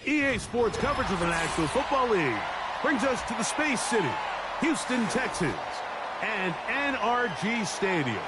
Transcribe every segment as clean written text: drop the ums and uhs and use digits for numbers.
EA Sports coverage of the National Football League brings us to the Space City, Houston, Texas, and NRG Stadium.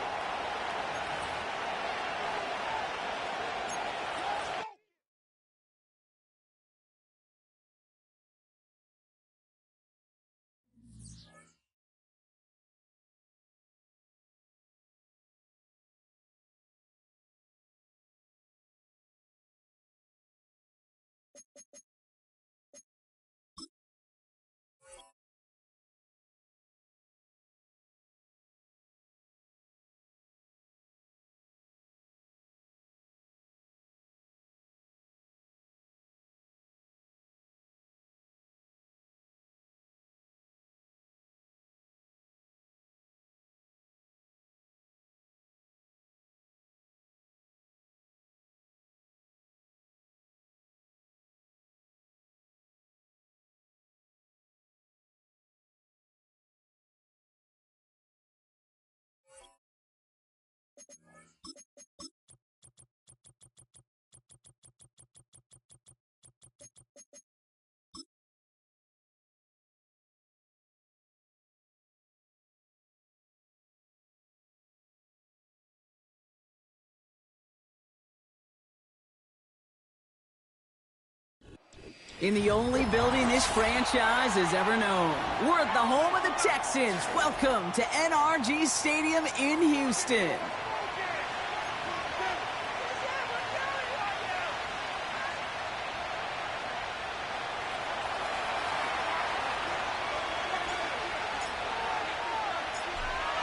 In the only building this franchise has ever known. We're at the home of the Texans. Welcome to NRG Stadium in Houston.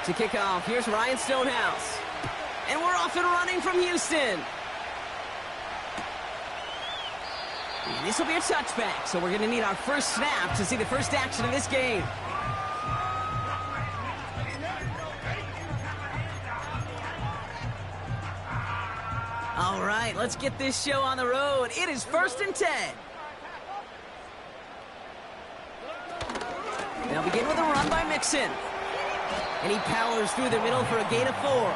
To kick off, here's Ryan Stonehouse. And we're off and running from Houston. And this will be a touchback, so we're going to need our first snap to see the first action of this game. All right, let's get this show on the road. It is 1st and 10. They'll begin with a run by Mixon. And he powers through the middle for a gain of 4.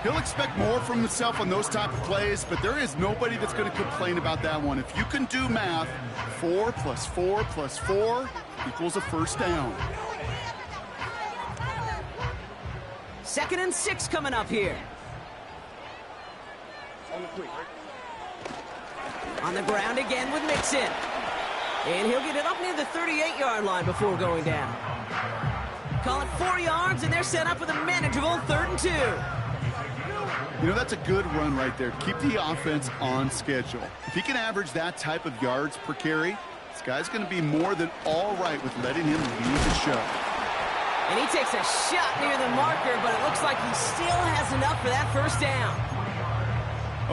He'll expect more from himself on those type of plays, but there is nobody that's going to complain about that one. If you can do math, 4 plus 4 plus 4 equals a first down. 2nd and 6 coming up here. On the ground again with Mixon. And he'll get it up near the 38-yard line before going down. Call it 4 yards, and they're set up with a manageable 3rd and 2. You know, that's a good run right there. Keep the offense on schedule. If he can average that type of yards per carry, this guy's going to be more than all right with letting him lead the show. And he takes a shot near the marker, but it looks like he still has enough for that first down.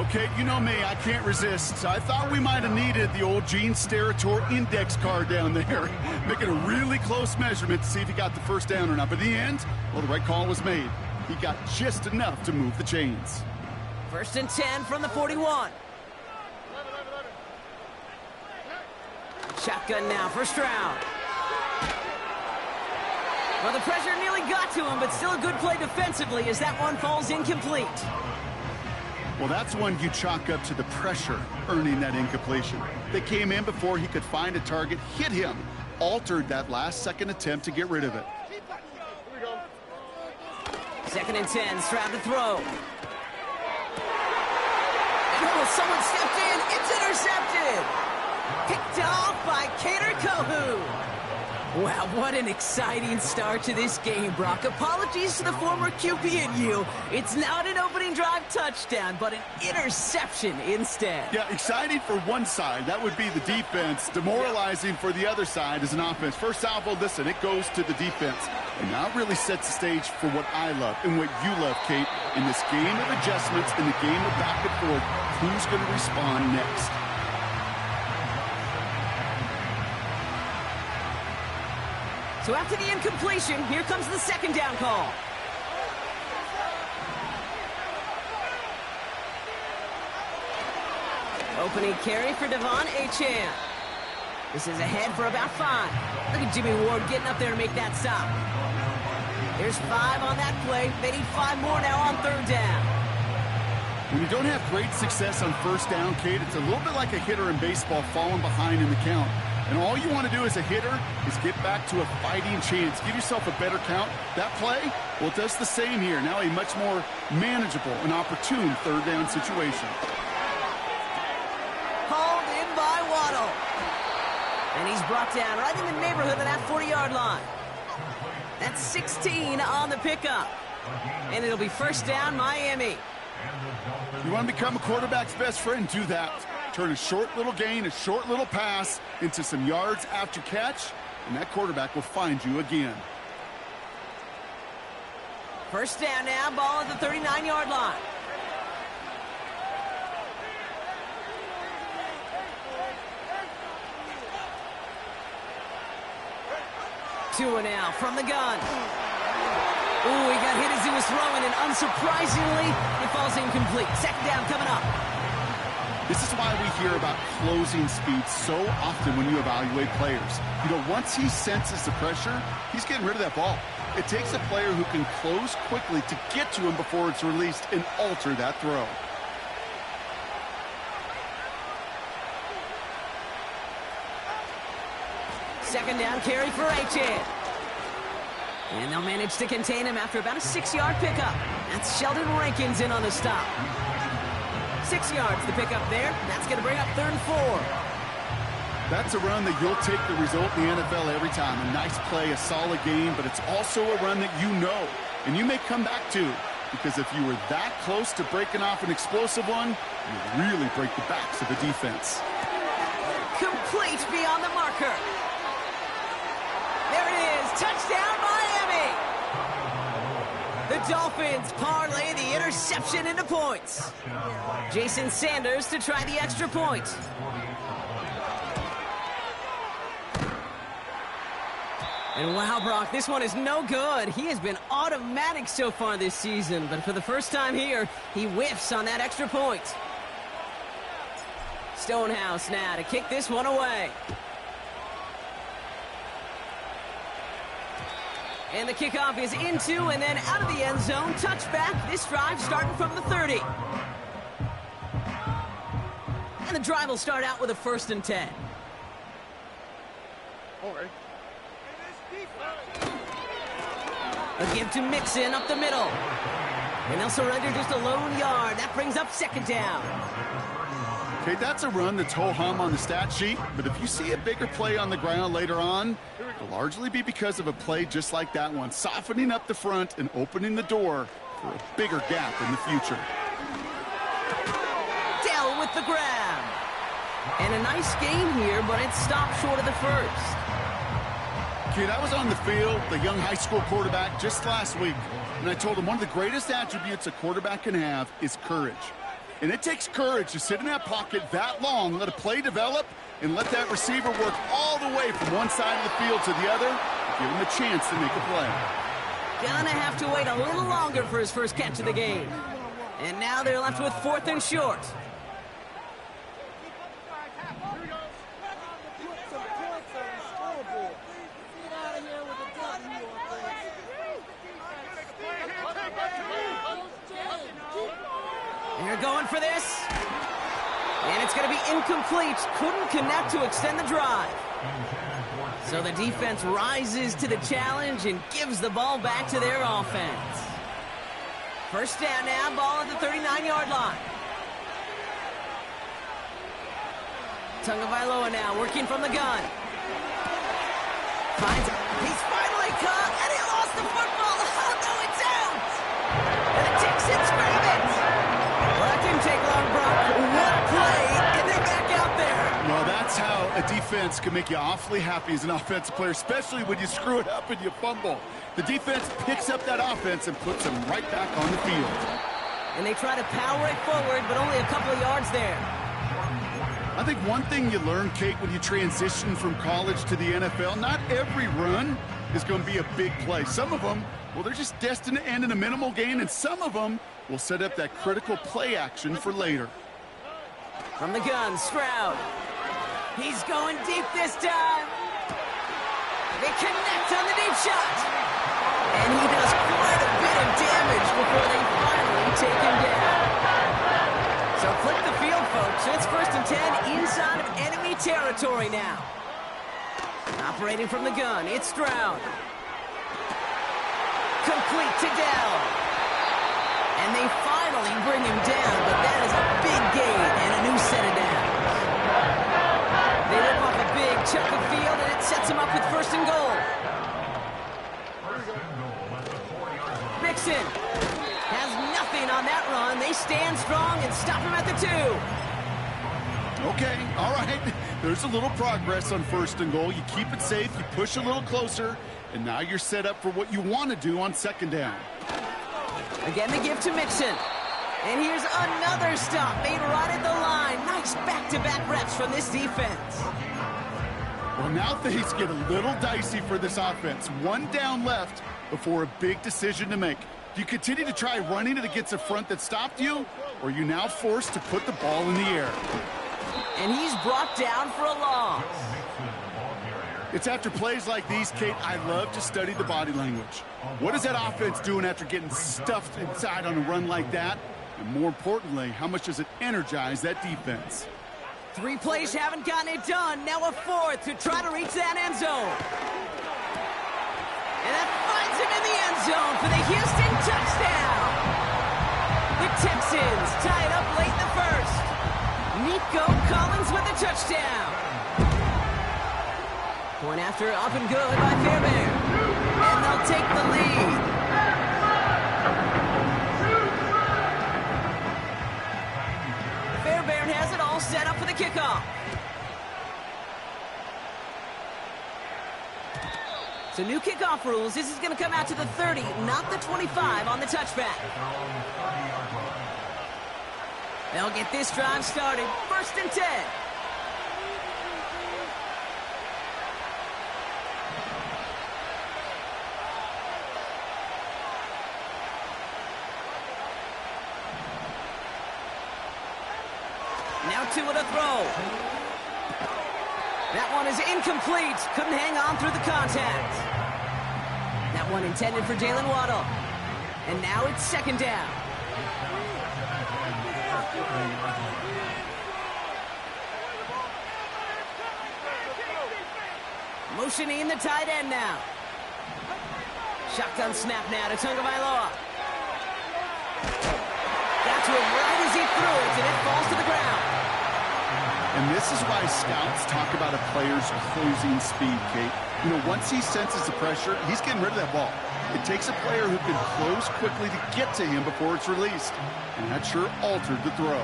Okay, you know me, I can't resist. I thought we might have needed the old Gene Steratore index card down there, making a really close measurement to see if he got the first down or not. But in the end, well, the right call was made. He got just enough to move the chains. 1st and 10 from the 41. Shotgun now for Stroud. Well, the pressure nearly got to him, but still a good play defensively as that one falls incomplete. Well, that's one you chalk up to the pressure earning that incompletion. They came in before he could find a target, hit him, altered that last-second attempt to get rid of it. 2nd and 10, Stroud to throw. Oh, someone stepped in. It's intercepted. Picked off by Kader Kohou. Wow, what an exciting start to this game, Brock. Apologies to the former QB and you. It's not an opening drive touchdown, but an interception instead. Yeah, exciting for one side. That would be the defense. Demoralizing for the other side as an offense. First salvo, listen, it goes to the defense. And now it really sets the stage for what I love and what you love, Kate. In this game of adjustments, in the game of back and forth, who's going to respond next? So after the incompletion, here comes the 2nd down call. Opening carry for Devon Achane. This is ahead for about 5. Look at Jimmy Ward getting up there to make that stop. There's 5 on that play. They need 5 more now on 3rd down. When you don't have great success on first down, Kate, it's a little bit like a hitter in baseball falling behind in the count. And all you want to do as a hitter is get back to a fighting chance. Give yourself a better count. That play, well, it does the same here. Now a much more manageable and opportune third down situation. Hauled in by Waddle. And he's brought down right in the neighborhood of that 40-yard line. That's 16 on the pickup. And it'll be first down, Miami. You want to become a quarterback's best friend, do that. Turn a short little gain, a short little pass into some yards after catch, and that quarterback will find you again. First down now, ball at the 39-yard line. Two and out from the gun. Ooh, he got hit as he was throwing, and unsurprisingly, it falls incomplete. Second down coming up. This is why we hear about closing speed so often when you evaluate players. You know, once he senses the pressure, he's getting rid of that ball. It takes a player who can close quickly to get to him before it's released and alter that throw. Second down carry for Achan. And they'll manage to contain him after about a 6-yard pickup. That's Sheldon Rankins in on the stop. 6 yards the pickup there. That's going to bring up 3rd and 4. That's a run that you'll take the result in the NFL every time. A nice play, a solid game, but it's also a run that you know and you may come back to, because if you were that close to breaking off an explosive one, you really break the backs of the defense. Complete beyond the marker. There it is. Touchdown, Miami. The Dolphins parlay the interception into points. Jason Sanders to try the extra point. And wow, Brock, this one is no good. He has been automatic so far this season, but for the first time here, he whiffs on that extra point. Stonehouse now to kick this one away. And the kickoff is into and then out of the end zone. Touchback. This drive starting from the 30. And the drive will start out with a 1st and 10. A give to Mixon up the middle. And they'll surrender just a lone yard. That brings up 2nd down. Okay, that's a run that's ho-hum on the stat sheet, but if you see a bigger play on the ground later on, it'll largely be because of a play just like that one, softening up the front and opening the door for a bigger gap in the future. Dell with the grab. And a nice gain here, but it stopped short of the 1st. Kid, I was on the field, the young high school quarterback, just last week, and I told him one of the greatest attributes a quarterback can have is courage. And it takes courage to sit in that pocket that long, let a play develop, and let that receiver work all the way from one side of the field to the other, give him a chance to make a play. Gonna have to wait a little longer for his first catch of the game. And now they're left with 4th and short. They're going for this. And it's going to be incomplete. Couldn't connect to extend the drive. So the defense rises to the challenge and gives the ball back to their offense. First down now, ball at the 39-yard line. Tagovailoa now working from the gun. Finds it. He's finally caught, and he lost the football. Oh, no, it's out. And the Texans grab it. Well, that didn't take long, Brock. One play, and they're back out there. Well, that's how a defense can make you awfully happy as an offensive player, especially when you screw it up and you fumble. The defense picks up that offense and puts them right back on the field. And they try to power it forward, but only a couple of yards there. I think one thing you learn, Kate, when you transition from college to the NFL, not every run is going to be a big play. Some of them, well, they're just destined to end in a minimal gain, and some of them will set up that critical play action for later. From the gun, Stroud. He's going deep this time. They connect on the deep shot. And he does quite a bit of damage before they finally take him down. territory now. Operating from the gun, it's Stroud. Complete to Dell. And they finally bring him down, but that is a big gain and a new set of downs. They rip off a big chunk of field, and it sets him up with 1st and goal. Mixon has nothing on that run. They stand strong and stop him at the 2. Okay, all right. There's a little progress on 1st and goal. You keep it safe, you push a little closer, and now you're set up for what you want to do on 2nd down. Again, the give to Mixon. And here's another stop made right at the line. Nice back-to-back reps from this defense. Well, now things get a little dicey for this offense. 1 down left before a big decision to make. Do you continue to try running it against a front that stopped you, or are you now forced to put the ball in the air? And he's brought down for a loss. It's after plays like these, Kate, I love to study the body language. What is that offense doing after getting stuffed inside on a run like that? And more importantly, how much does it energize that defense? 3 plays haven't gotten it done. Now a 4th to try to reach that end zone. And that finds him in the end zone for the Houston touchdown. The Texans tie it up late in the 1st. Nico Collins with the touchdown. Point after up and good by Fairbairn. And they'll take the lead. Fairbairn has it all set up for the kickoff. So new kickoff rules. This is going to come out to the 30, not the 25 on the touchback. They'll get this drive started. 1st and 10. Now 2 with a throw. That one is incomplete. Couldn't hang on through the contact. That one intended for Jalen Waddle. And now it's 2nd down. Motioning in the tight end now. Shotgun snap now to Tagovailoa. Got to him right as he threw it, and it falls to the ground. And this is why scouts talk about a player's closing speed, Kate. You know, once he senses the pressure, he's getting rid of that ball. It takes a player who can close quickly to get to him before it's released. And that sure altered the throw.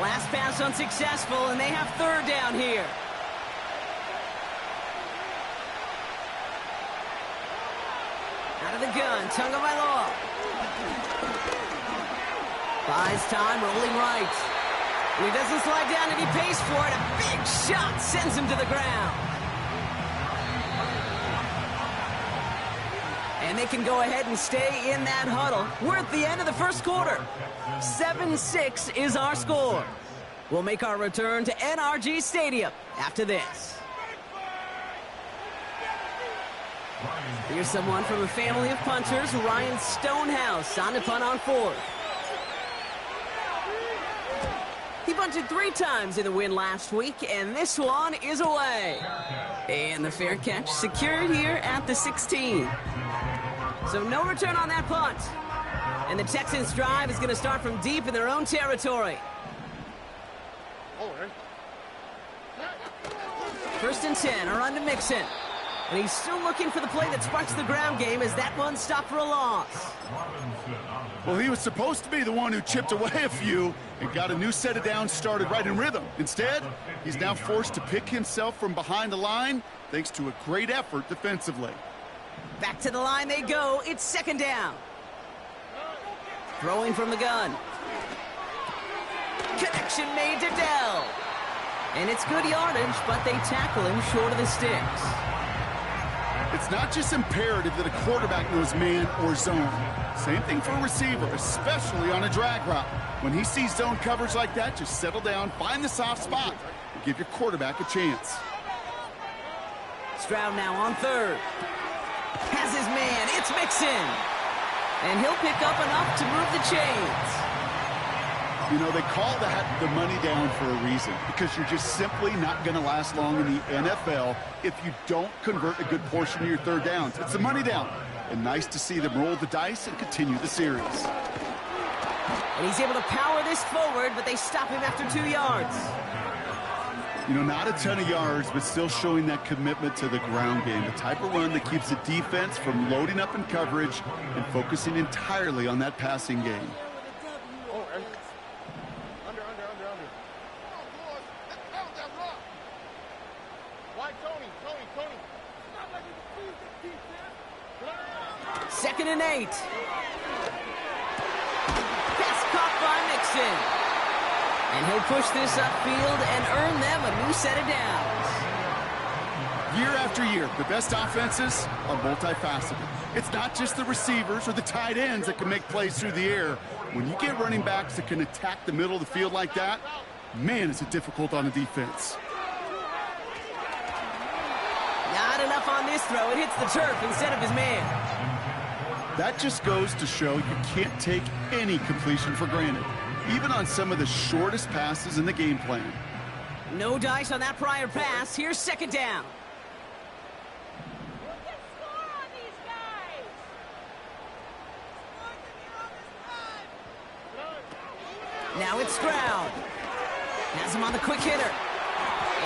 Last pass unsuccessful, and they have 3rd down here. Out of the gun, Tagovailoa. Buys time, rolling right. And he doesn't slide down, and he pays for it. A big shot sends him to the ground. And they can go ahead and stay in that huddle. We're at the end of the 1st quarter. 7-6 is our score. We'll make our return to NRG Stadium after this. Here's someone from a family of punters, Ryan Stonehouse, on to punt on 4th. He punted 3 times in the win last week, and this one is away. And the fair catch secured here at the 16. So no return on that punt. And the Texans' drive is going to start from deep in their own territory. 1st and 10, a run to Mixon. And he's still looking for the play that sparks the ground game as that one stopped for a loss. Well, he was supposed to be the one who chipped away a few and got a new set of downs started right in rhythm. Instead, he's now forced to pick himself from behind the line thanks to a great effort defensively. Back to the line they go. It's 2nd down. Throwing from the gun. Connection made to Dell. And it's good yardage, but they tackle him short of the sticks. It's not just imperative that a quarterback knows man or zone. Same thing for a receiver, especially on a drag route. When he sees zone coverage like that, just settle down, find the soft spot, and give your quarterback a chance. Stroud now on 3rd. Has his man. It's Mixon. And he'll pick up enough to move the chains. You know, they call that the money down for a reason, because you're just simply not going to last long in the NFL if you don't convert a good portion of your third downs. It's the money down. And nice to see them roll the dice and continue the series. And he's able to power this forward, but they stop him after 2 yards. You know, not a ton of yards, but still showing that commitment to the ground game. The type of run that keeps the defense from loading up in coverage and focusing entirely on that passing game. Second and 8. Pass caught by Mixon. And he'll push this upfield and earn them a new set of downs. Year after year, the best offenses are multifaceted. It's not just the receivers or the tight ends that can make plays through the air. When you get running backs that can attack the middle of the field like that, man, is it difficult on the defense. Not enough on this throw. It hits the turf instead of his man. That just goes to show you can't take any completion for granted, even on some of the shortest passes in the game plan. No dice on that prior pass. Here's second down. Now it's Stroud. Has him on the quick hitter.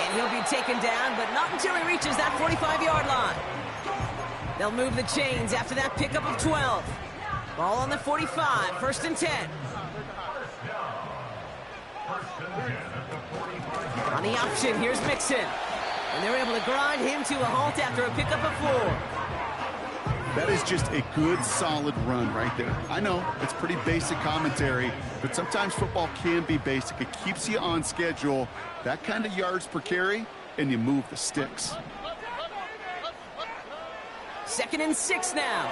And he'll be taken down, but not until he reaches that 45-yard line. They'll move the chains after that pickup of 12. Ball on the 45, first and 10. On the option, here's Mixon. And they're able to grind him to a halt after a pickup of 4. That is just a good, solid run right there. I know, it's pretty basic commentary, but sometimes football can be basic. It keeps you on schedule, that kind of yards per carry, and you move the sticks. Second and 6 now.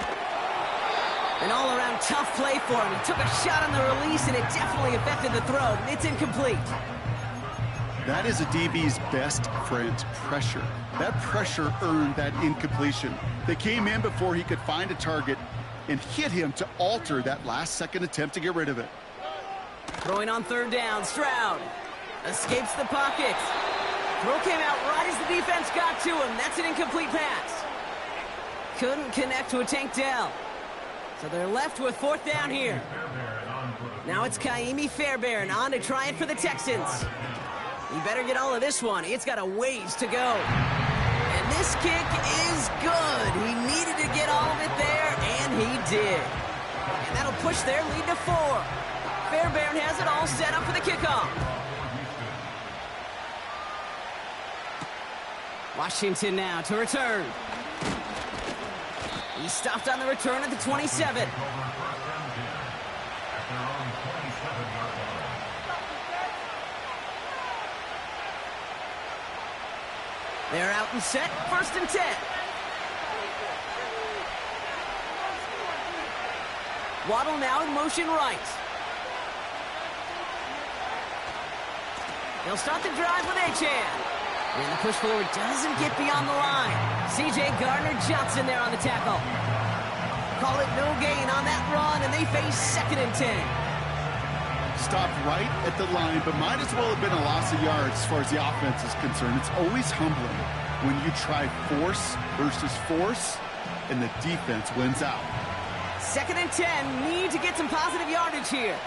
An all-around tough play for him. He took a shot on the release, and it definitely affected the throw. It's incomplete. That is a DB's best friend, pressure. That pressure earned that incompletion. They came in before he could find a target and hit him to alter that last-second attempt to get rid of it. Throwing on third down, Stroud escapes the pocket. Throw came out right as the defense got to him. That's an incomplete pass. Couldn't connect to a Tank Dell. So they're left with fourth down here. Now it's Kaimi Fairbairn on to try it for the Texans. He better get all of this one. It's got a ways to go. And this kick is good. He needed to get all of it there, and he did. And that'll push their lead to 4. Fairbairn has it all set up for the kickoff. Washington now to return. He stopped on the return at the 27. They're out and set, first and 10. Waddle now in motion right. They'll start the drive with Achane. And the push forward doesn't get beyond the line. C.J. Gardner-Johnson there on the tackle. Call it no gain on that run, and they face second and 10. Stopped right at the line, but might as well have been a loss of yards as far as the offense is concerned. It's always humbling when you try force versus force, and the defense wins out. Second and 10, need to get some positive yardage here.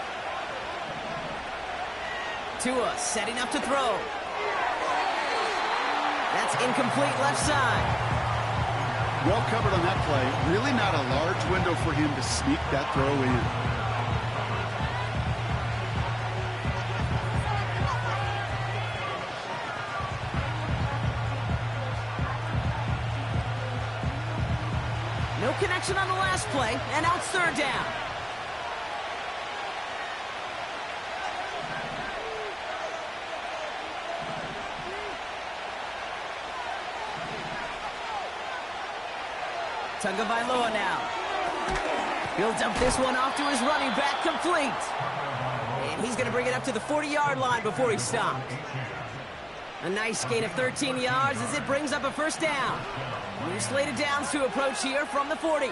Tua setting up to throw. That's incomplete left side. Well covered on that play. Really not a large window for him to sneak that throw in. No connection on the last play, and now it's third down. Tagovailoa now. He'll dump this one off to his running back, complete. And he's going to bring it up to the 40-yard line before he's stopped. A nice gain of 13 yards as it brings up a first down. New slated downs to approach here from the 40.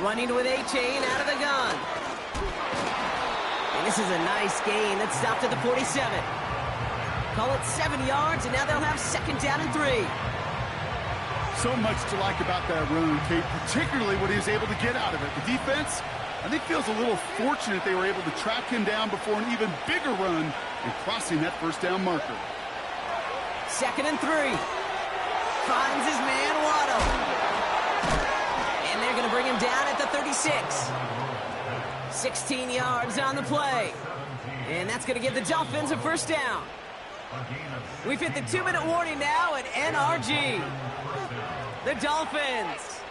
Running with A-Chain out of the gun. And this is a nice gain. That stopped at the 47. Call it 7 yards, and now they'll have 2nd down and 3. So much to like about that run, Kate, particularly what he was able to get out of it. The defense, I think, feels a little fortunate they were able to track him down before an even bigger run and crossing that 1st down marker. 2nd and 3. Finds his man, Waddle. And they're going to bring him down at the 36. 16 yards on the play. And that's going to give the Dolphins a 1st down. We've hit the 2-minute warning now at NRG. The Dolphins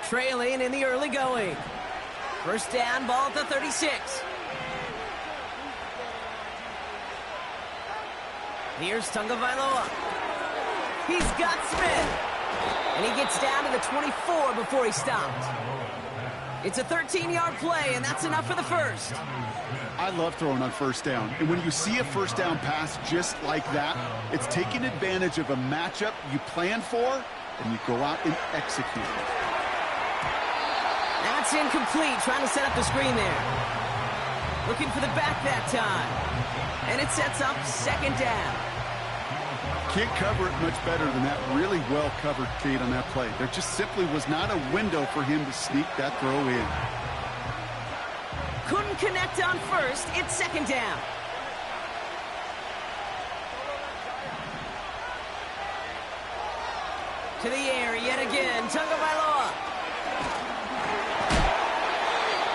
trailing in the early going. 1st down, ball at the 36. Here's Tagovailoa. He's got Smith. And he gets down to the 24 before he stopped. It's a 13-yard play, and that's enough for the 1st. I love throwing on 1st down. And when you see a 1st down pass just like that, it's taking advantage of a matchup you plan for, and you go out and execute. That's incomplete, trying to set up the screen there. Looking for the back that time. And it sets up 2nd down. Can't cover it much better than that. Really well covered, Kate, on that play. There just simply was not a window for him to sneak that throw in. Couldn't connect on 1st. It's 2nd down. To the air yet again. Tagovailoa.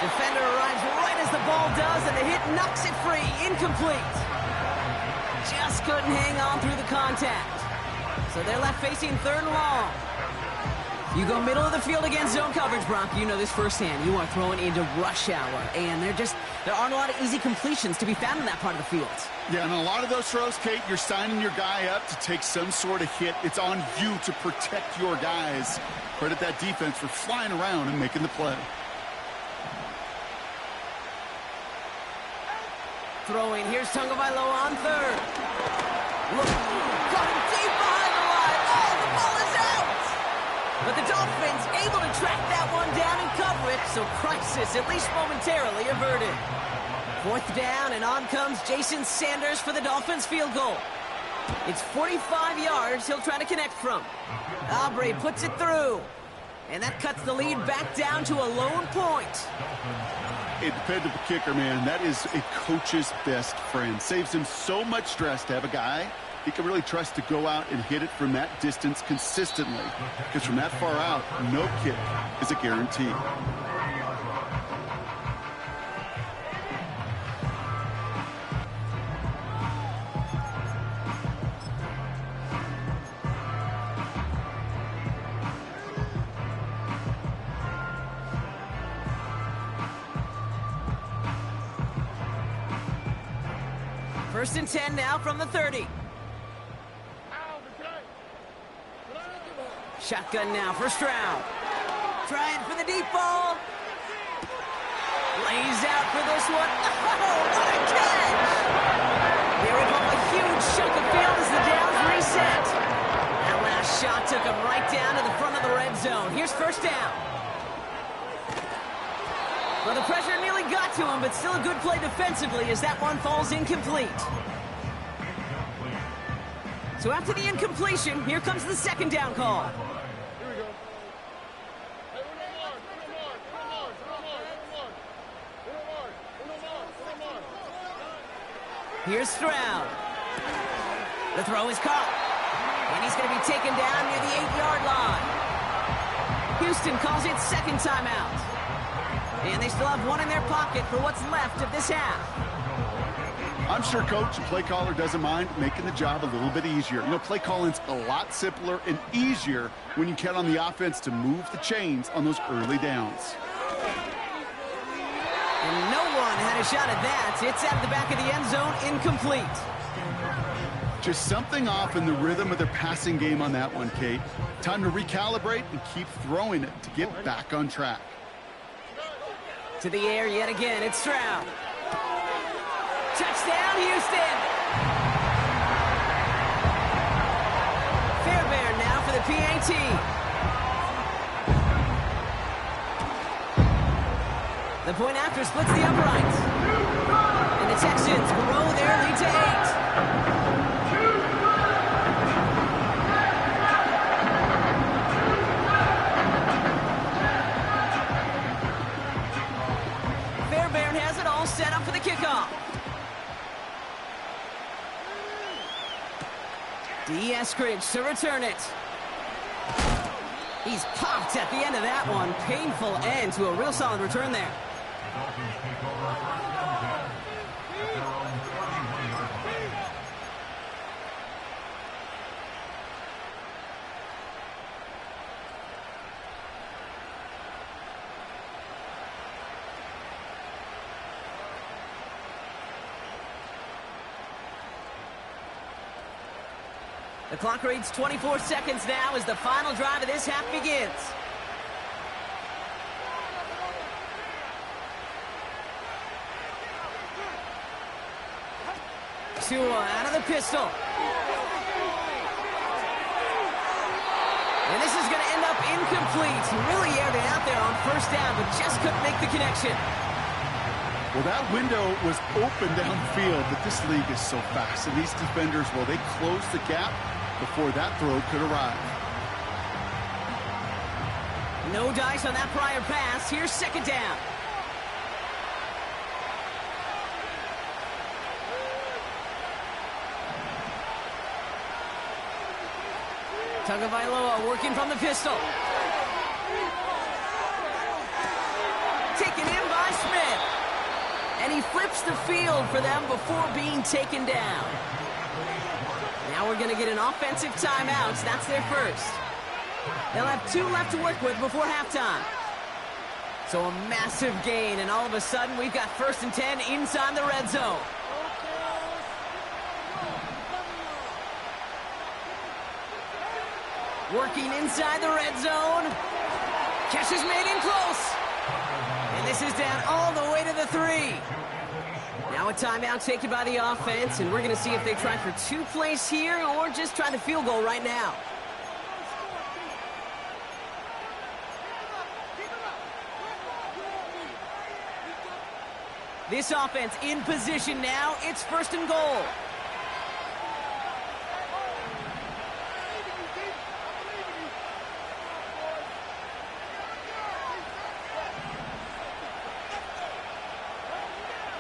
Defender arrives right as the ball does, and the hit knocks it free. Incomplete. Just couldn't hang on through the contact. So they're left facing 3rd and long. You go middle of the field against zone coverage, Brock. You know this firsthand. You are throwing into rush hour, and there aren't a lot of easy completions to be found in that part of the field. Yeah, and a lot of those throws, Kate, you're signing your guy up to take some sort of hit. It's on you to protect your guys. Credit that defense for flying around and making the play. Throwing, here's Tagovailoa on 3rd. Look, got him deep behind the line. Oh, the ball is out! But the Dolphins able to track that one down and cover it, so crisis, at least momentarily, averted. 4th down, and on comes Jason Sanders for the Dolphins field goal. It's 45 yards he'll try to connect from. Aubrey puts it through. And that cuts the lead back down to a lone point. A dependable kicker, man. That is a coach's best friend. Saves him so much stress to have a guy he can really trust to go out and hit it from that distance consistently. Because from that far out, no kick is a guarantee. First and 10 now from the 30. Shotgun now for Stroud. Trying for the deep ball. Lays out for this one. Oh, what a catch! They rip up a huge chunk of field as the downs reset. That last shot took him right down to the front of the red zone. Here's 1st down. Well, the pressure nearly got to him, but still a good play defensively as that one falls incomplete. So after the incompletion, here comes the 2nd down call. Here's Stroud. The throw is caught. And he's going to be taken down near the 8-yard line. Houston calls it 2nd timeout. And they still have one in their pocket for what's left of this half. I'm sure coach and play caller doesn't mind making the job a little bit easier. You know, play calling's a lot simpler and easier when you count on the offense to move the chains on those early downs. And no one had a shot at that. It's out of the back of the end zone, incomplete. Just something off in the rhythm of their passing game on that one, Kate. Time to recalibrate and keep throwing it to get back on track. To the air yet again, it's Stroud. Touchdown, Houston! Fairbairn now for the PAT. point after splits the uprights. And the Texans grow their lead to 8. Fairbairn has it all set up for the kickoff. D. Eskridge to return it. He's popped at the end of that one. Painful end to a real solid return there. The clock reads 24 seconds now as the final drive of this half begins. Tua out of the pistol. And this is going to end up incomplete. He really aired it out there on first down, but just couldn't make the connection. Well, that window was open downfield, but this league is so fast. And these defenders, well, they close the gap before that throw could arrive. No dice on that prior pass. Here's second down. Tagovailoa working from the pistol. Taken in by Smith. And he flips the field for them before being taken down. Now we're going to get an offensive timeout. That's their first. They'll have 2 left to work with before halftime. So a massive gain, and all of a sudden we've got 1st and 10 inside the red zone. Working inside the red zone. Catch is made in close. And this is down all the way to the 3. Now a timeout taken by the offense, and we're going to see if they try for 2 plays here or just try the field goal right now. This offense in position now. It's 1st and goal.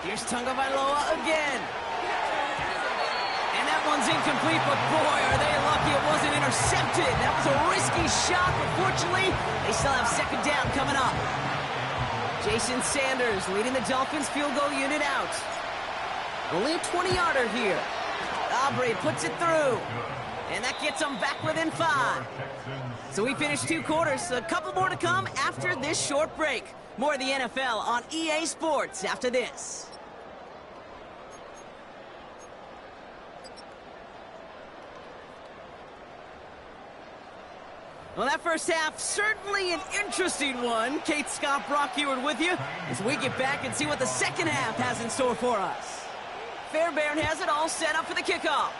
Here's Tagovailoa again. And that one's incomplete, but boy, are they lucky it wasn't intercepted. That was a risky shot, but fortunately, they still have second down coming up. Jason Sanders leading the Dolphins field goal unit out. Only a 20-yarder here. Aubrey puts it through. And that gets them back within 5. So we finished 2 quarters. A couple more to come after this short break. More of the NFL on EA Sports after this. Well, that first half, certainly an interesting one. Kate, Scott, Brock Ewart with you as we get back and see what the second half has in store for us. Fairbairn has it all set up for the kickoff.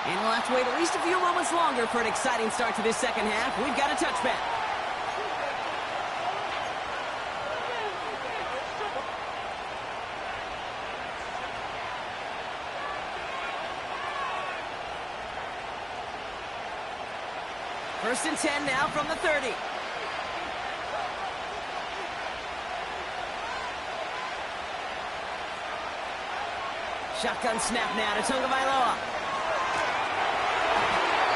And we'll have to wait at least a few moments longer for an exciting start to this second half. We've got a touchback. First and 10 now from the 30. Shotgun snap now to Tagovailoa.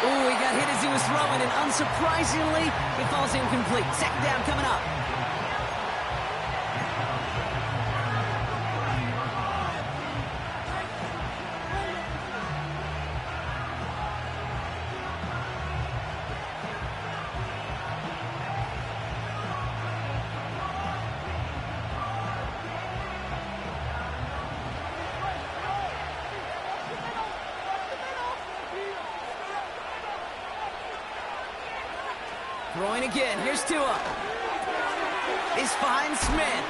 Ooh, he got hit as he was throwing, and unsurprisingly, it falls incomplete. Second down coming up. Throwing again. Here's Tua. This finds Smith.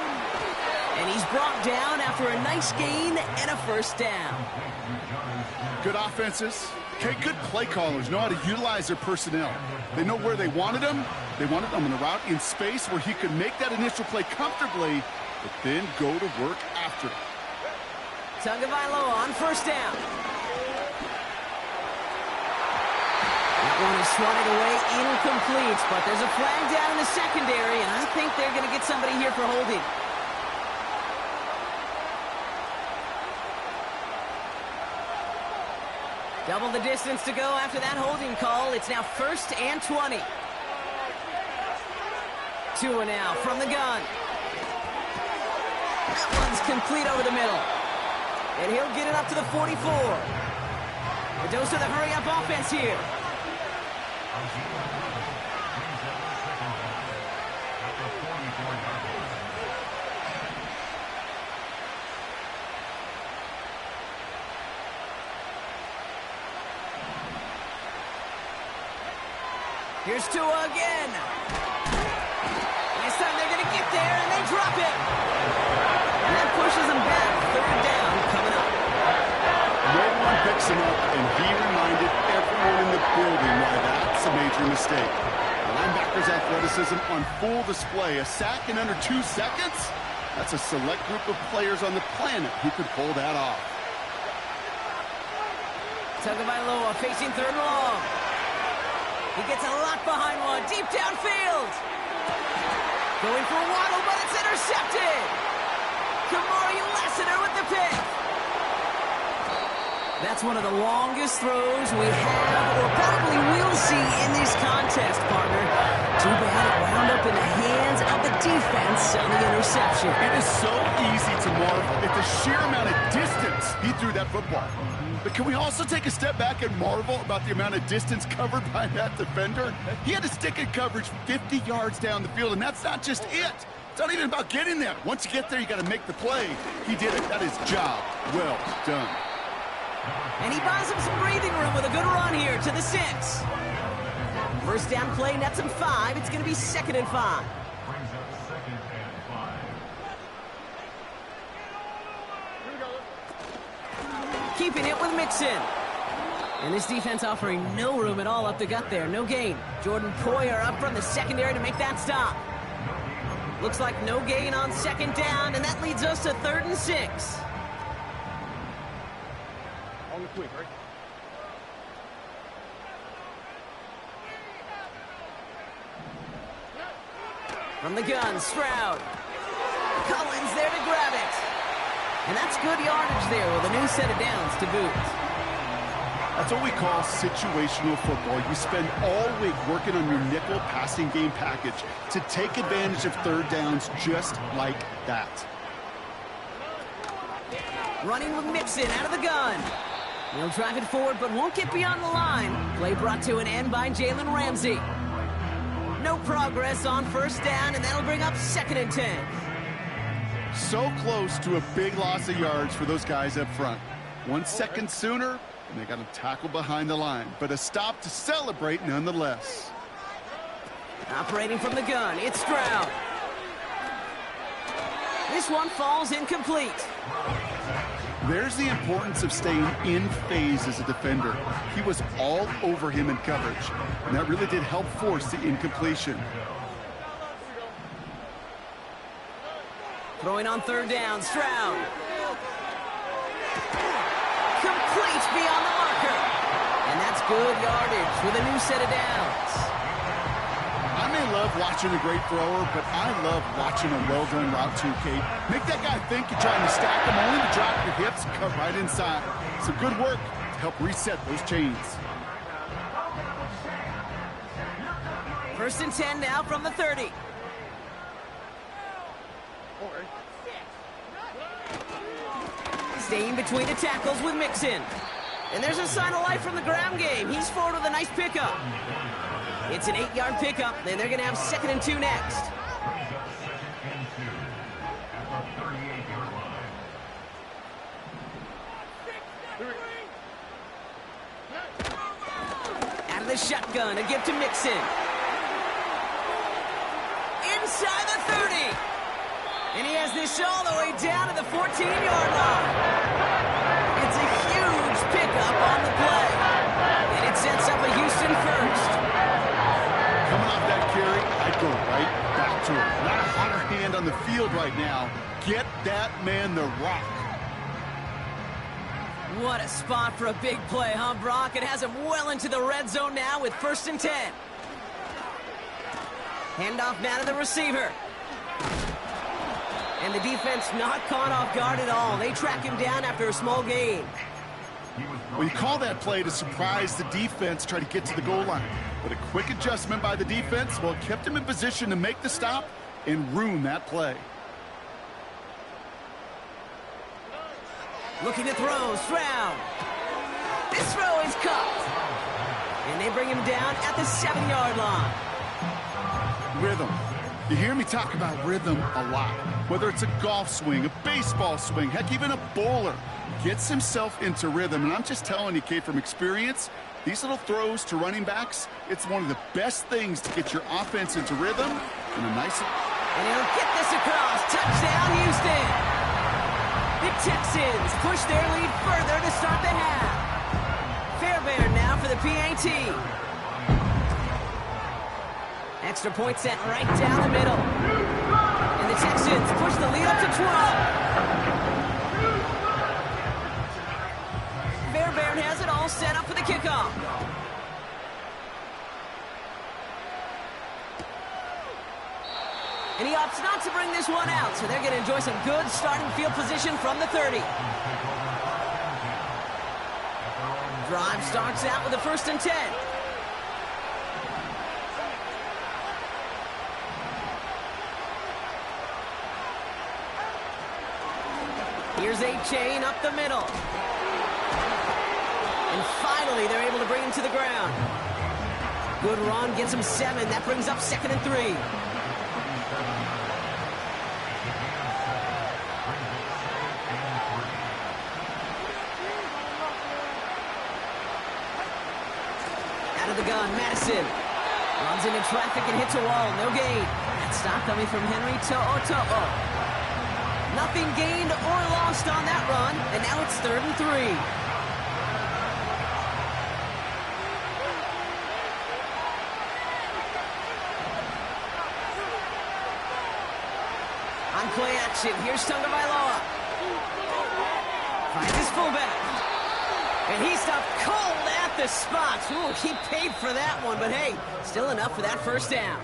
And he's brought down after after a nice gain and a first down. Good offenses. Okay, good play callers know how to utilize their personnel. They know where they wanted them. They wanted them on a route in space where he could make that initial play comfortably, but then go to work after it. Tagovailoa on first down. That one is swatted away, incomplete, but there's a flag down in the secondary, and I think they're going to get somebody here for holding. Double the distance to go after that holding call. It's now 1st and 20. Tua now from the gun. That one's complete over the middle. And he'll get it up to the 44. The dose of the hurry-up offense here. Here's Tua again. This time they're going to get there, and they drop it. And that pushes them back. 3rd down coming up. No one picks him up, and he reminded everyone in the building why that's a major mistake. The linebacker's athleticism on full display. A sack in under 2 seconds? That's a select group of players on the planet who could pull that off. Tagovailoa facing 3rd and long. He gets a lot behind one, deep downfield. Going for a waddle, but it's intercepted. Kamari Lassiter with the pick. That's one of the longest throws we have, or probably will see in this contest, partner. Too bad it wound up in the hands of the defense on the interception. It is so easy to marvel at the sheer amount of distance he threw that football. But can we also take a step back and marvel about the amount of distance covered by that defender? He had to stick in coverage 50 yards down the field, and that's not just it. It's not even about getting there. Once you get there, you got to make the play. He did it. That is job well done. And he buys him some breathing room with a good run here to the 6. First down play nets him 5. It's going to be 2nd and 5. Keeping it with Mixon. And this defense offering no room at all up the gut there. No gain. Jordan Poyer up from the secondary to make that stop. Looks like no gain on 2nd down, and that leads us to 3rd and 6. On the quick, right? From the gun, Stroud. Collins there to grab it. And that's good yardage there with a new set of downs to boot. That's what we call situational football. You spend all week working on your nickel passing game package to take advantage of 3rd downs just like that. Running with Mixon out of the gun. He'll drive it forward, but won't get beyond the line. Play brought to an end by Jalen Ramsey. No progress on 1st down, and that'll bring up 2nd and 10. So close to a big loss of yards for those guys up front. 1 second sooner, and they got to tackle behind the line. But a stop to celebrate nonetheless. Operating from the gun, it's Stroud. This one falls incomplete. There's the importance of staying in phase as a defender. He was all over him in coverage, and that really did help force the incompletion. Throwing on 3rd down, Stroud. Complete beyond the marker. And that's good yardage with a new set of downs. I may love watching a great thrower, but I love watching a well-done route too, Kate. Make that guy think you're trying to stack him, only to drop your hips, cut right inside. Some good work to help reset those chains. 1st and 10 now from the 30. Staying between the tackles with Mixon. And there's a sign of life from the ground game. He's forward with a nice pickup. It's an 8-yard pickup, and they're going to have 2nd and 2 next. Out of the shotgun, a gift to Mixon. Inside the 30. And he has this all the way down to the 14-yard line. It's a huge pickup on the play. And it sets up a Houston first. Coming off that carry, I'd go right back to him. Not a hotter hand on the field right now. Get that man the rock. What a spot for a big play, huh, Brock? It has him well into the red zone now with 1st and 10. Handoff now to the receiver. And the defense not caught off guard at all. They track him down after a small gain. Well, you call that play to surprise the defense, try to get to the goal line. But a quick adjustment by the defense, well, it kept him in position to make the stop and ruin that play. Looking to throw, Stroud. This throw is caught. And they bring him down at the 7-yard line. Rhythm. You hear me talk about rhythm a lot. Whether it's a golf swing, a baseball swing, heck, even a bowler gets himself into rhythm. And I'm just telling you, Kate, from experience, these little throws to running backs, it's one of the best things to get your offense into rhythm. And a nice... And he'll get this across. Touchdown, Houston. The Texans push their lead further to start the half. Fairbairn now for the PAT. Extra point set right down the middle. And the Texans push the lead up to 12. Fairbairn has it all set up for the kickoff. And he opts not to bring this one out, so they're going to enjoy some good starting field position from the 30. Drive starts out with a 1st and 10. Here's A-Chain up the middle. And finally, they're able to bring him to the ground. Good run, gets him 7. That brings up 2nd and 3. Out of the gun, Madison. Runs into traffic and hits a wall. No gain. That stop coming from Henry To'o. Nothing gained or lost on that run, and now it's 3rd and 3. On play action, here's Tagovailoa. Finds his fullback. And he stopped cold at the spot. Ooh, he paid for that one, but hey, still enough for that 1st down.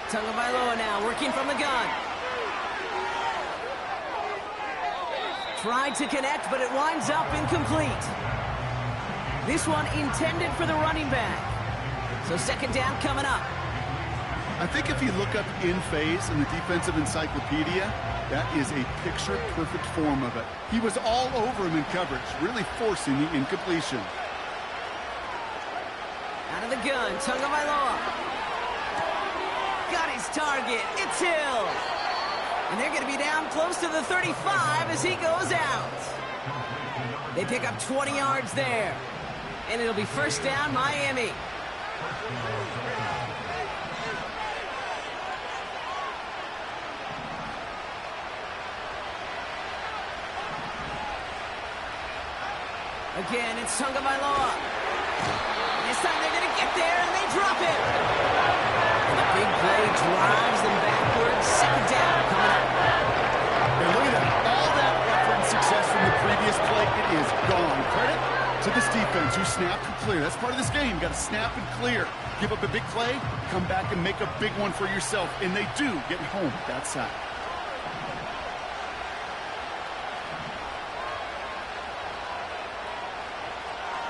Tagovailoa now working from the gun. Tried to connect, but it winds up incomplete. This one intended for the running back. So 2nd down coming up. I think if you look up in phase in the defensive encyclopedia, that is a picture-perfect form of it. He was all over him in coverage, really forcing the incompletion. Out of the gun, Tagovailoa. Got his target. It's Hill. And they're going to be down close to the 35 as he goes out. They pick up 20 yards there. And it'll be 1st down, Miami. Again, it's Tagovailoa. This time they're going to get there, and they drop it. And the big play drives them backwards. 2nd down coming up. And look at that. All that effort and success from the previous play, it is gone. Credit to this defense who snapped and clear. That's part of this game. You got to snap and clear. Give up a big play, come back and make a big one for yourself. And they do get home that side.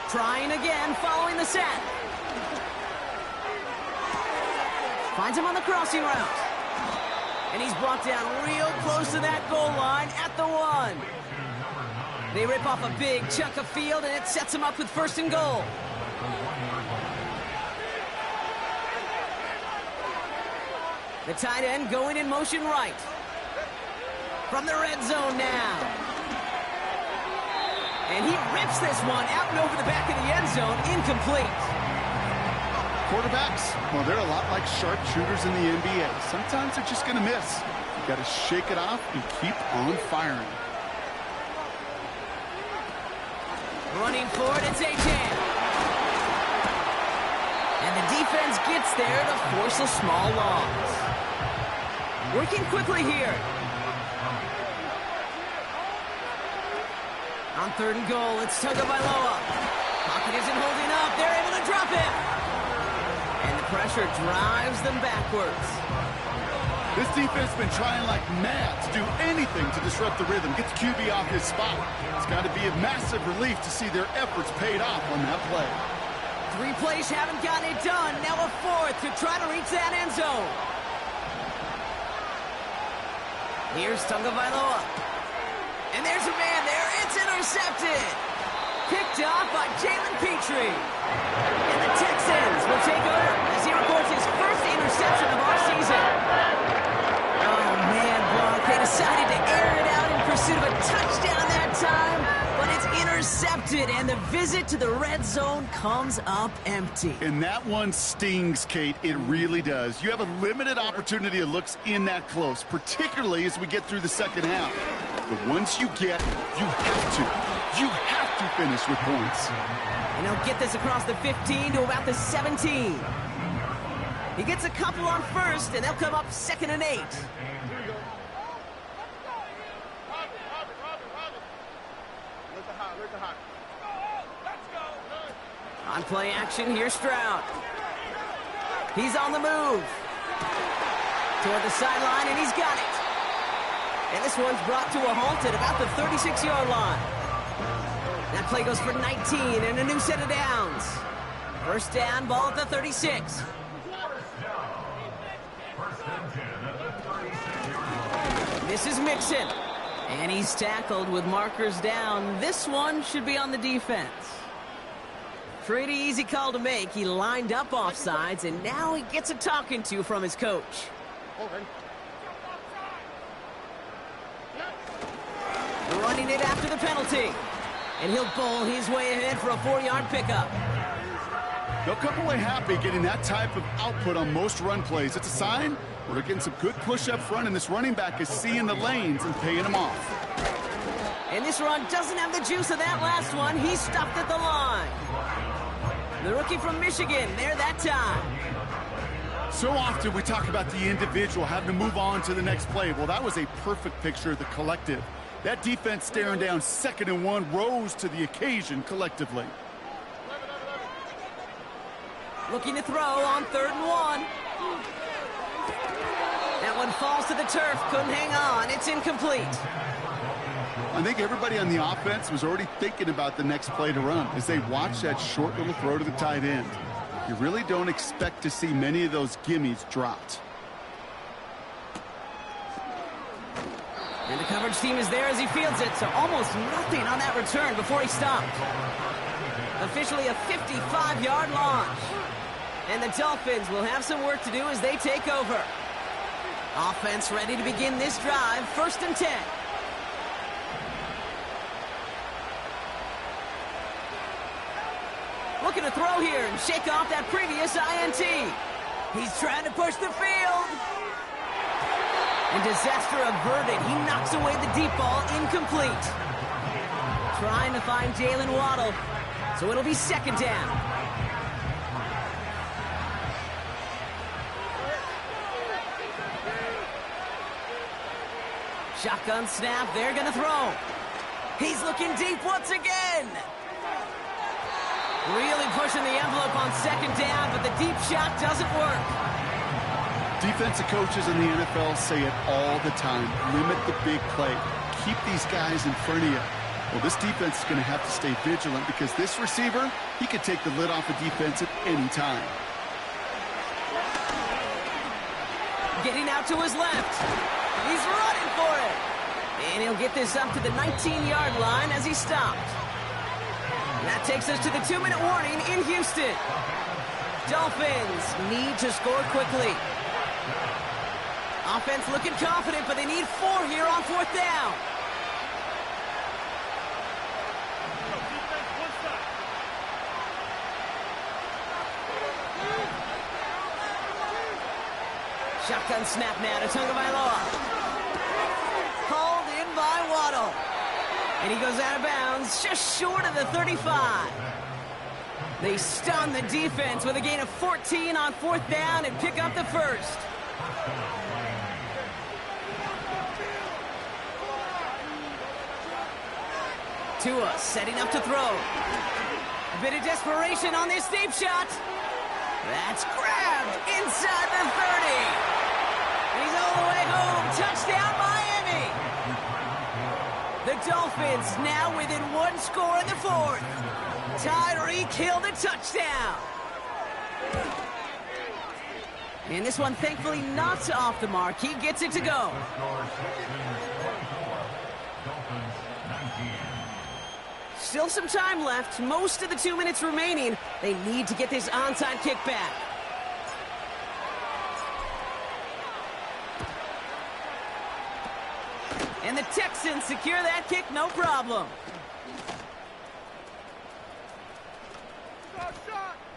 Trying again, following the set. Finds him on the crossing route. And he's brought down real close to that goal line at the 1. They rip off a big chunk of field, and it sets them up with 1st and goal. The tight end going in motion right. From the red zone now. And he rips this one out and over the back of the end zone. Incomplete. Quarterbacks, well, they're a lot like sharpshooters in the NBA. Sometimes they're just going to miss. You've got to shake it off and keep on firing. Running for it, it's A-Chan. And the defense gets there to force a small loss. Working quickly here. On 3rd and goal, it's Tagovailoa. Pocket isn't holding up. They're able to drop it. And the pressure drives them backwards. This defense has been trying like mad to do anything to disrupt the rhythm, get the QB off his spot. It's got to be a massive relief to see their efforts paid off on that play. 3 plays haven't gotten it done. Now a 4th to try to reach that end zone. Here's Tagovailoa. And there's a man there. It's intercepted. Picked off by Jalen Petrie. And the Texans will take over as he records his 1st interception of our season. Oh, man, Brock. They decided to air it out in pursuit of a touchdown that time. But it's intercepted, and the visit to the red zone comes up empty. And that one stings, Kate. It really does. You have a limited opportunity of looks in that close, particularly as we get through the 2nd half. But once you get, you have to finish with points. And he'll get this across the 15 to about the 17. He gets a couple on 1st, and they'll come up 2nd and 8. On play action, here's Stroud. He's on the move. Toward the sideline, and he's got it. And this one's brought to a halt at about the 36-yard line. That play goes for 19 and a new set of downs. 1st down, ball at the 36. This is Mixon. And he's tackled with markers down. This one should be on the defense. Pretty easy call to make. He lined up offsides, and now he gets a talking to from his coach. Running it after the penalty. And he'll bowl his way ahead for a 4-yard pickup. They'll come away happy getting that type of output on most run plays. It's a sign where they're getting some good push up front, and this running back is seeing the lanes and paying them off. And this run doesn't have the juice of that last one. He's stopped at the line. The rookie from Michigan, there that time. So often we talk about the individual having to move on to the next play. Well, that was a perfect picture of the collective. That defense staring down 2nd and 1 rose to the occasion collectively. Looking to throw on 3rd and 1. That one falls to the turf. Couldn't hang on. It's incomplete. I think everybody on the offense was already thinking about the next play to run as they watch that short little throw to the tight end. You really don't expect to see many of those gimmies dropped. And the coverage team is there as he fields it, so almost nothing on that return before he stopped. Officially a 55-yard launch. And the Dolphins will have some work to do as they take over. Offense ready to begin this drive, 1st and 10. Looking to throw here and shake off that previous INT. He's trying to push the field. And disaster averted. He knocks away the deep ball, incomplete. Trying to find Jalen Waddle. So it'll be 2nd down. Shotgun snap, they're gonna throw. He's looking deep once again. Really pushing the envelope on 2nd down, but the deep shot doesn't work. Defensive coaches in the NFL say it all the time. Limit the big play. Keep these guys in front of you. Well, this defense is going to have to stay vigilant because this receiver, he could take the lid off a defense at any time. Getting out to his left. He's running for it. And he'll get this up to the 19-yard line as he stopped. And that takes us to the 2-minute warning in Houston. Dolphins need to score quickly. Offense looking confident, but they need 4 here on 4th down. Shotgun snap now to Tagovailoa. Called in by Waddle. And he goes out of bounds just short of the 35. They stun the defense with a gain of 14 on 4th down and pick up the first. Tua setting up to throw. A bit of desperation on this deep shot. That's grabbed inside the 30. He's all the way home. Touchdown, Miami. The Dolphins now within 1 score in the 4th. Tyreek Hill the touchdown. And this one thankfully not off the mark. He gets it to go. Still some time left. Most of the 2 minutes remaining. They need to get this onside kick back. And the Texans secure that kick, no problem.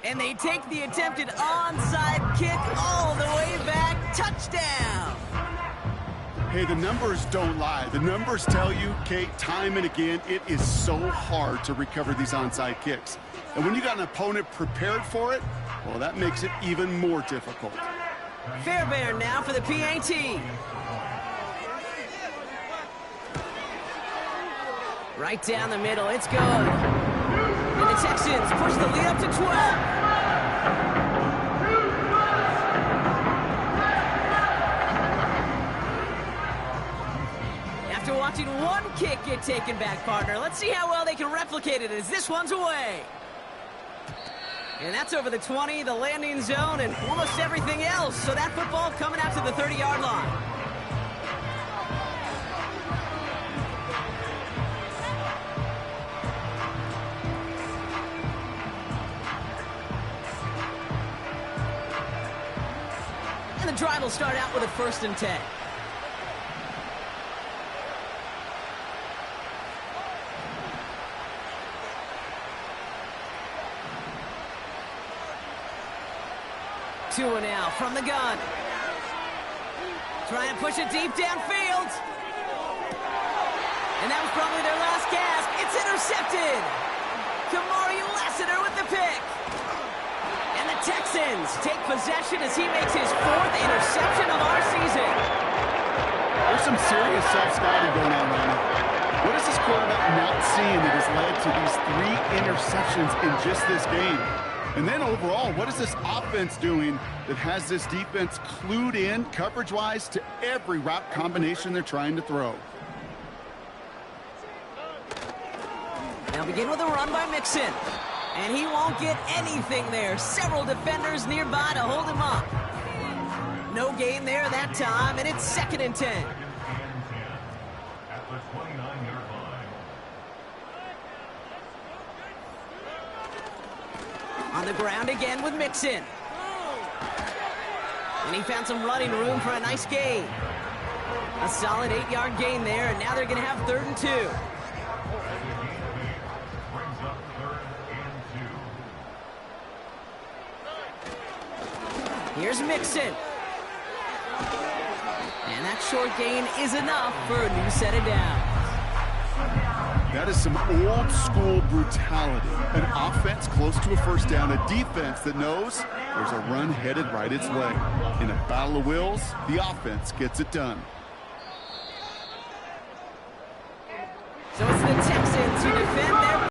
And they take the attempted onside kick all the way back. Touchdown! Hey, the numbers don't lie. The numbers tell you, Kate, time and again, it is so hard to recover these onside kicks. And when you got an opponent prepared for it, well, that makes it even more difficult. Fairbairn now for the PAT. Right down the middle, it's good. And the Texans push the lead up to 12. After watching one kick get taken back, partner, let's see how well they can replicate it as this one's away. And that's over the 20, the landing zone, and almost everything else. So that football coming out to the 30-yard line. And the drive will start out with a 1st and 10. Tua now from the gun. Trying to push it deep downfield. And that was probably their last gasp. It's intercepted. Kamari Lassiter with the pick. And the Texans take possession as he makes his 4th interception of our season. There's some serious self-scouting going on right now. What is this quarterback not seeing that has led to these 3 interceptions in just this game? And then overall, what is this offense doing that has this defense clued in coverage-wise to every route combination they're trying to throw? Now begin with a run by Mixon. And he won't get anything there. Several defenders nearby to hold him up. No gain there that time, and it's 2nd and 10. On the ground again with Mixon. And he found some running room for a nice gain. A solid 8-yard gain there, and now they're going to have 3rd and 2. Here's Mixon. And that short gain is enough for a new set of downs. That is some old-school brutality. An offense close to a 1st down, a defense that knows there's a run headed right its way. In a battle of wills, the offense gets it done. So it's the Texans who defend that